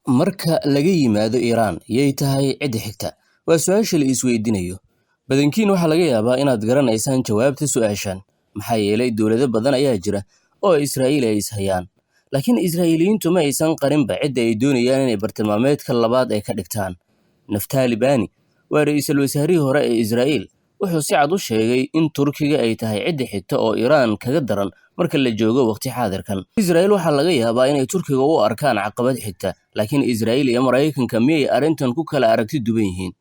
Marka laga yimaado Iiraan, yay tahay cidda xigta? Waa su'aasha la isweydiinayo. Badankiin waxaa laga yaabaa inaad garanaysaan jawaabta su'aashan, maxaa yeelay dowlado badan ayaa jira oo Israa'iil ay is hayaan. Laakiin Israa'iiliyiintu ma aysan qarinba cidda ay doonayaan inay bartilmaameedka labaad ay ka dhigtaan. Naftali Bani waa ra'iisul wasaarihii hore ee Israa'iil, wuxuu si cad u sheegay in Turkiga ay tahay cidda xigta oo Iiraan kaga daran marka la joogo waqti xaadirkan. Israa'iil waxaa laga yaabaa inay Turkiga u arkaan caqabad xigta, laakiin Israa'iil iyo Maraykanka miyay arrintan ku kala aragti duwan yihiin?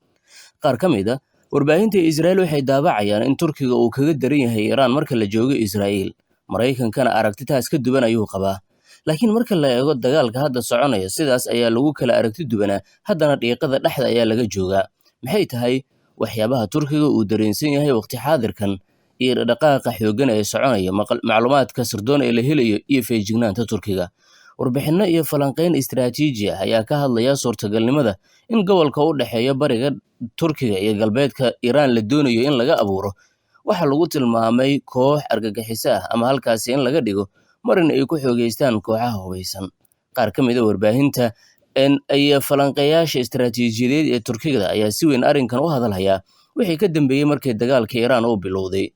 Qaar ka mid ah warbaahinta Israa'iil waxay daabacayaan in Turkiga uu kaga daran yahay Iiraan marka la joogo Israa'iil, Maraykankana aragtitaas ka duwan ayuu qabaa. Laakiin marka la eego dagaalka hadda soconaya, sidaas ayaa lagu kala aragti duwanaa, haddana dhiiqada dhexda ayaa laga joogaa. Maxay tahay waxyaabaha Turkiga uu dareensan yahay waqti xaadirkan iyo dhaqaaqa xooggan ee soconaya, macluumaadka sirdoon ee la helayo iyo feejignaanta Turkiga? Warbixinno iyo falanqayn istiraatiiji ah ayaa ka hadlaya suurtagalnimada in gobolka u dhexeeya bariga Turkiga iyo galbeedka Iiraan la doonayo in laga abuuro waxa lagu tilmaamay koox argagixiso ah ama halkaasi in laga dhigo marin ay ku xoogeystaan kooxaha hubeysan. Qaar ka mid ah warbaahinta iyo falanqeeyaasha istiraatiijiyadeed ee Turkiga ayaa si weyn arrinkan u hadalhaya wixii ka dambeeyey markii dagaalka Iiraan uu bilowday.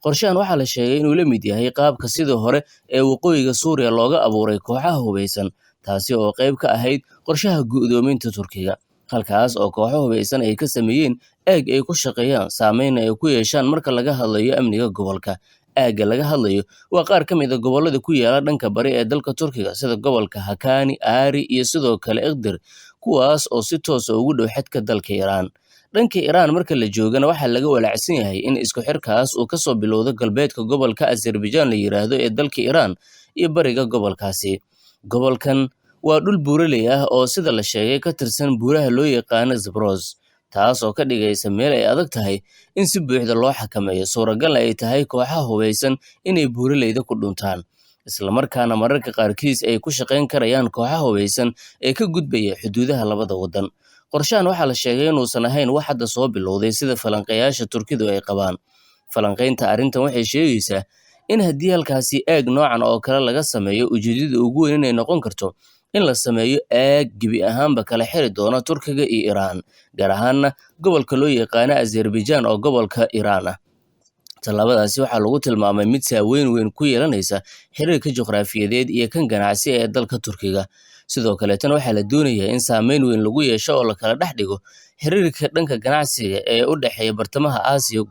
Qorshahan waxaa la sheegay inuu la mid yahay qaabka sidii hore ee waqooyiga Suuriya looga abuuray kooxaha hubeysan, taasi oo qayb ka ahayd qorshaha go'doominta Turkiga, halkaas oo kooxo hubeysan ay ka sameeyeen aag ay ku shaqeeyaan, saameynna ay ku yeeshaan marka laga hadlayo amniga gobolka. Aagga laga hadlayo waa qaar ka mid ah gobollada ku yaala dhanka bari ee dalka Turkiga sida gobolka Hakkani, Ari iyo sidoo kale Iqdir, kuwaas oo si toos ah ugu dhow xadka dalka Iiraan. Dhanka Iiraan marka la joogana waxaa laga walaacsan yahay in isku xirkaas uu ka soo bilowdo galbeedka gobolka Azerbaijan la yiraahdo ee dalka Iiraan iyo bariga gobolkaasi. Gobolkan waa dhul buuraley ah oo sida la sheegay ka tirsan buuraha loo yaqaano Zabroz, taas oo ka dhigaysa meel ay adag tahay in si buuxda loo xakameeyo, suuragalna ay tahay kooxaha hubeysan inay buuraleyda ku dhuntaan, isla markaana mararka qaarkiis ay ku shaqayn karayaan kooxaha hubeysan ee ka gudbaya xuduudaha labada waddan. Qorshahan waxaa la sheegay inuusan ahayn wax hadda soo bilowday sida falanqeeyaasha Turkidu ay qabaan. Falanqaynta arrintan waxay sheegaysaa in haddii halkaasi aag noocan oo kale laga sameeyo, ujeedada ugu weyn inay noqon karto in la sameeyo aag gebi ahaanba kala xiri doona Turkiga iyo Iiraan, gaar ahaanna gobolka loo yaqaano Azerbaijan oo gobolka Iiraan ah. Tallaabadaasi waxaa lagu tilmaamay mid saameyn weyn ku yeelanaysa xiriirka juqraafiyadeed iyo kan ganacsi ee dalka Turkiga. Sidoo kale tan waxaa la doonayaa in saameyn weyn lagu yeesho oo la kala dhex dhigo xiriirka dhanka ganacsiga ee u dhexeeya bartamaha Aasiya,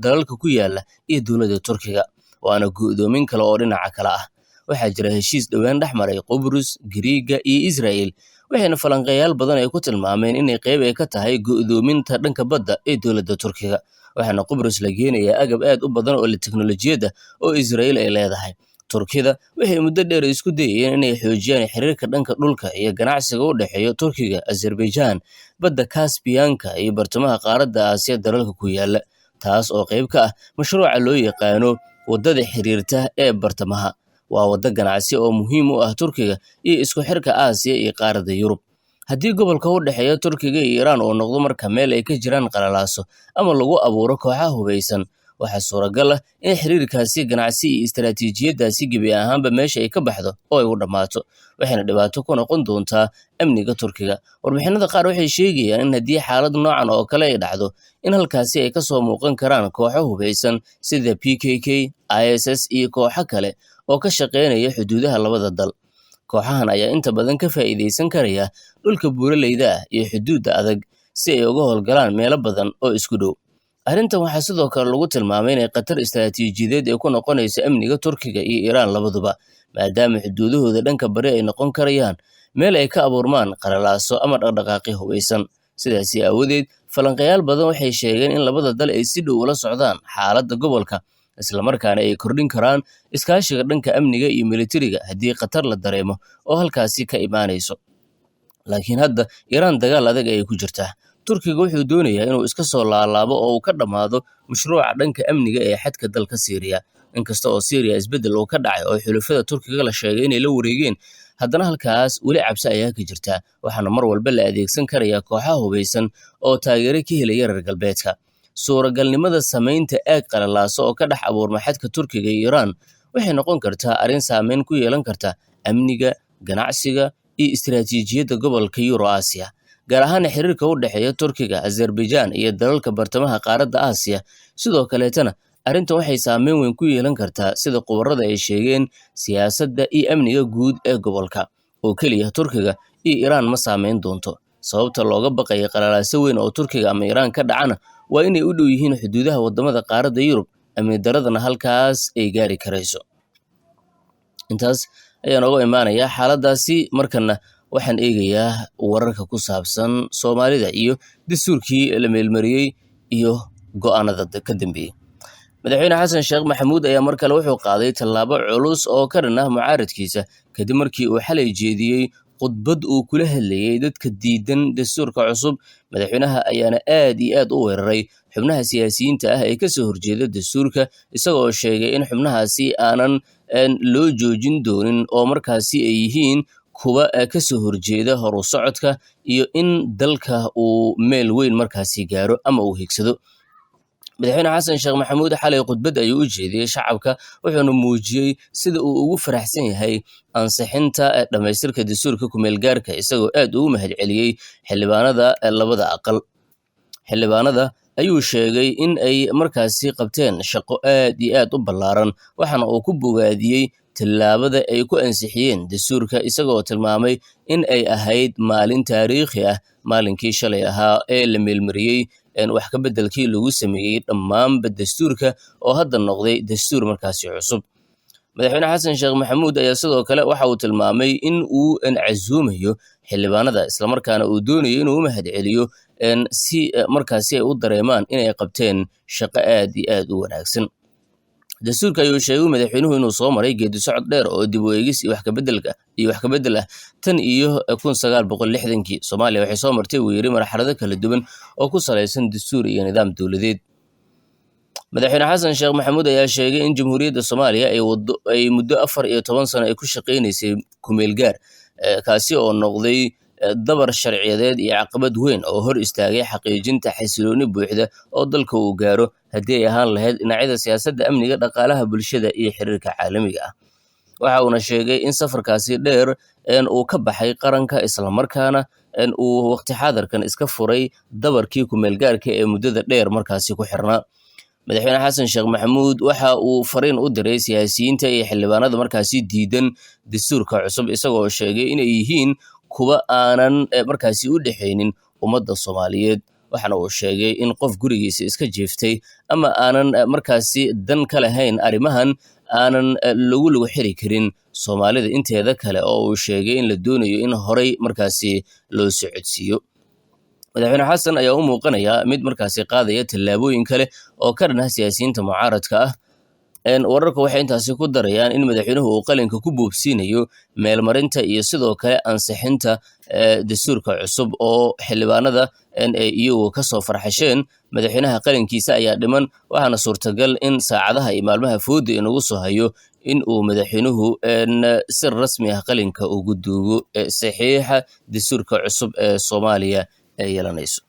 dalalka ku yaala iyo dowladda Turkiga, waana go'doomin kale oo dhinaca kale ah. Waxaa jira heshiis dhowaan dhex maray Qubrus, Giriiga iyo Israa'iil, waxayna falanqeeyaal badan ay ku tilmaameen inay qayb ay ka tahay go'doominta dhanka badda ee dowladda Turkiga. Waxaana Qubrus la geenayaa agab aad u badan oo teknolojiyadda oo Israa'iil ay leedahay. Turkida waxay muddo dheer isku dayeen inay xoojiyaan xiriirka dhanka dhulka iyo ganacsiga u dhexeeya Turkiga, Azerbaijan, badda Caspian-ka iyo bartamaha qaaradda Aasiya dalalka ku yaala, taas oo qayb ka ah mashruuca loo yaqaano waddada xiriirta ee bartamaha. Waa waddo ganacsi oo muhiim u ah Turkiga iyo isku xirka Aasiya iyo qaaradda Yurub. Haddii gobolka u dhexeeya Turkiga iyo Iiraan uu noqdo marka meel ay ka jiraan qalalaaso ama lagu abuuro kooxaha hubeysan, waxaa suuragal ah in xiriirkaasi ganacsi iyo istiraatiijiyaddaasi gebi ahaanba meesha ay ka baxdo oo ay u dhammaato, waxayna dhibaato ku noqon doontaa amniga Turkiga. Warbixinada qaar waxay sheegayaan in haddii xaalad noocan oo kale ay dhacdo, in halkaasi ay ka soo muuqan karaan kooxo hubeysan sida PKK, ISIS iyo kooxo kale oo ka shaqeynaya xuduudaha labada dal. Kooxahan ayaa inta badan ka faa'iideysan karaya dhulka buuraleyda ah iyo xuduudda adag si ay uga howlgalaan meelo badan oo isku dhow. Arrintan waxaa sidoo kale lagu tilmaamay inay khatar istiraatiijiyadeed ay ku noqonayso amniga Turkiga iyo Iiraan labaduba, maadaama xuduudahooda dhanka bari ay noqon karayaan meel ay ka abuurmaan qalalaaso ama dhaqdhaqaaqyo hubeysan. Sidaasi aawadeed, falanqeeyaal badan waxay sheegeen in labada dal ay si dhow ula socdaan xaaladda gobolka, isla markaana ay kordhin karaan iskaashiga dhanka amniga iyo militariga haddii khatar la dareemo oo halkaasi ka imaanayso. Laakiin hadda Iiraan dagaal adag ayay ku jirtaa. Turkiga wuxuu doonayaa inuu iska soo laalaabo oo uu ka dhammaado mashruuca dhanka amniga ee xadka dalka Siiriya. Inkasta oo Siiriya isbeddel uu ka dhacay oo xulafada Turkiga la sheegay inay la wareegeen, haddana halkaas weli cabsi ayaa ka jirta, waxaana mar walba la adeegsan karayaa kooxaha hubeysan oo taageero ka helaya reer galbeedka. Suuragalnimada samaynta aag qalalaaso oo ka dhex abuurma xadka Turkiga iyo Iiraan waxay noqon kartaa arrin saameyn ku yeelan karta amniga, ganacsiga iyo istiraatiijiyadda gobolka Euro-Aasiya, gaar ahaan xiriirka u dhexeeya Turkiga, Azerbaijan iyo dalalka bartamaha qaaradda Aasiya. Sidoo kaleetana arrintan waxay saameyn weyn ku yeelan kartaa sida khubarada ay sheegeen siyaasadda iyo amniga guud ee gobolka. Oo keliya Turkiga iyo Iiraan ma saameyn doonto. Sababta looga baqayo qalalaase weyn oo Turkiga ama Iiraan ka dhacana waa inay u dhow yihiin xuduudaha wadamada qaaradda Yurub, amni daradana halkaas ay gaari karayso. Intaas ayaan uga imaanayaa xaaladaasi. Markana waxaan eegayaa wararka ku saabsan Soomaalida iyo dastuurkii la meelmariyey iyo go'aanada ka dambeeyey. Madaxweyne Xasan Sheekh Maxamuud ayaa mar kale wuxuu qaaday tallaabo culus oo ka dhan ah mucaaradkiisa kadib markii uu xalay jeediyey khudbad uu kula hadlayay dadka diidan dastuurka cusub. Madaxweynaha ayaana aad iyo aad u weeraray xubnaha siyaasiyiinta ah ee kasoo horjeeda dastuurka, isagoo sheegay in xubnahaasi aanan loo joojin doonin oo markaasi ay yihiin kuwa kasoo horjeeda horu socodka iyo in dalka uu meel weyn markaasi gaaro ama uu higsado. Madaxweyne Xasan Sheekh Maxamuud xalay khudbad ayuu u jeediyey shacabka, wuxuuna muujiyey sida uu ugu faraxsan yahay ansixinta dhamaystirka dastuurka kumeel gaarka, isagoo aad ugu mahadceliyey xildhibaanada labada aqal. Xildhibaanada ayuu sheegay in ay markaasi qabteen shaqo aad iyo aad u ballaaran, waxaana uu ku bogaadiyey tallaabada ay ku ansixiyeen dastuurka, isagoo tilmaamay in ay ahayd maalin taariikhi ah, maalinkii shalay ahaa ee la meelmariyey wax ka beddelkii lagu sameeyey dhammaanba dastuurka oo hadda noqday dastuur markaasi cusub. Madaxweyne Xasan Sheekh Maxamuud ayaa sidoo kale waxa uu tilmaamay in uu casuumayo xildhibaanada, islamarkaana uu doonayo inuu u mahadceliyo si markaasi ay u dareemaan inay qabteen shaqo aad iyo aad u wanaagsan. Dastuurka ayuu sheegay madaxweynuhu inuu soo maray geedi socod dheer oo dib u eegis iyo wax ka beddel ah tan iyo 1960kii. Soomaaliya waxay soo martay weerari marxalado kala duwan oo ku salaysan dastuur iyo nidaam dowladeed. Madaxweyne Xasan Sheekh Maxamuud ayaa sheegay in Jamhuuriyadda Soomaaliya ay muddo 14 sano ay ku shaqaynaysay kumeel gaar, kaasi oo noqday dabar sharciyadeed iyo caqabad weyn oo hor istaagay xaqiijinta xasilooni buuxda oo dalka uu gaaro haddii ay ahaan lahayd dhinacyada siyaasadda, amniga, dhaqaalaha, bulshada iyo xiriirka caalamiga ah. Waxa uuna sheegay in safarkaasi dheer uu ka baxay qaranka, islamarkaana uu waqti xaadirkan iska furay dabarkii kumeel gaarka ee muddada dheer markaasi ku xirnaa. Madaxweyne Xasan Sheekh Maxamuud waxa uu fariin u diray siyaasiyiinta iyo xildhibaanada markaasi diidan dastuurka cusub, isagoo sheegay inay yihiin kuwa aanan markaasi u dhexaynin ummadda Soomaaliyeed. Waxaana uu sheegay in qof gurigiisa iska jiiftay ama aanan markaasi dan ka lahayn arrimahan aanan lagu xiri karin Soomaalida inteeda kale, oo uu sheegay in la doonayo in horay markaasi loo socodsiiyo. Madaxweyne Xasan ayaa u muuqanaya mid markaasi qaadaya tallaabooyin kale oo ka dhan ah siyaasiyiinta mucaaradka ah. Wararku waxay intaasi ku darayaan in madaxweynuhu uu qalinka ku boobsiinayo meelmarinta iyo sidoo kale ansixinta dastuurka cusub oo xildhibaanada iyagu kasoo farxasheen. Madaxweynaha qalinkiisa ayaa dhiman, waxaana suurtagal in saacadaha iyo maalmaha fooda inagu soo hayo in uu madaxweynuhu si rasmi ah qalinka ugu duugo saxiixa dastuurka cusub ee Soomaaliya ay yeelanayso.